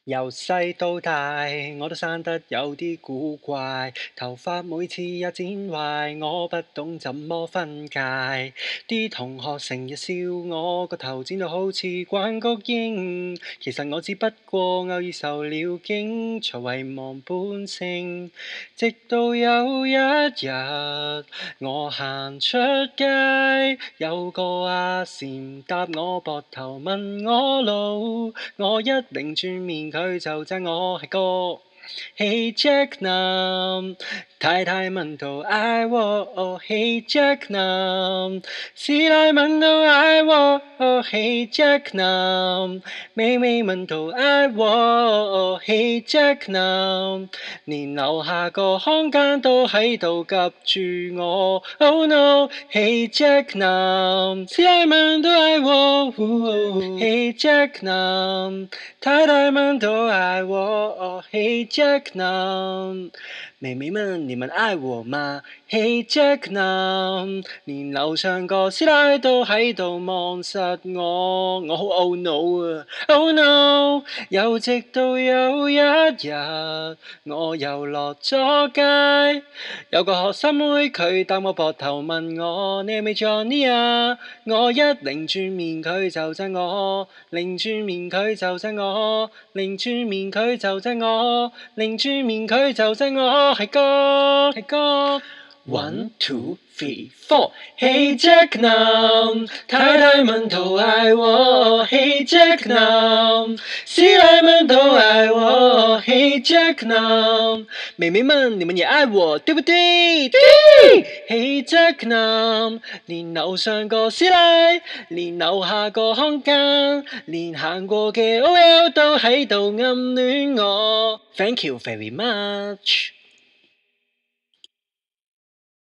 由細到大，我都生得有啲古怪，頭髮每次也剪壞，我不懂怎麼分界。啲同學成日笑我個頭剪到好似關菊英，其實我只不過偶爾受了驚，才遺忘本性。直到有一日，我行出街，有個阿嬸搭我膊頭問我路，我一擰轉面佢就讚我係個Hey Jack 男，太太問到愛我，Hey Jack 男，師奶問到愛我，Hey Jack 男，妹妹問到愛我，Hey Jack 男，連樓下個看更都喺度及住我，Oh no，Hey Jack 男，師奶問到愛我，Hey Jack 男，太太問到愛我，Hey Jack 男，妹妹們你們愛我嗎？Hey Jack 男，連樓上個師奶都喺度望實我，我好 oh no 啊，oh no，又直到有一日，我又落咗街，有個學生妹佢搭我膊頭問我你係咪 Johnny 啊？我一擰轉面佢就讚我，擰轉面佢就讚我，擰轉面佢就讚我，擰轉面佢就讚我係哥。One two three four，Hey Jack 男，太太問到愛我，Hey Jack 男，師奶問到愛我，Hey Jack 男，妹妹們你們也愛我，對不對？對。Hey Jack 男，連樓上個師奶，連樓下個看更，連行過嘅 OL 都喺度暗戀我。Thank you very much。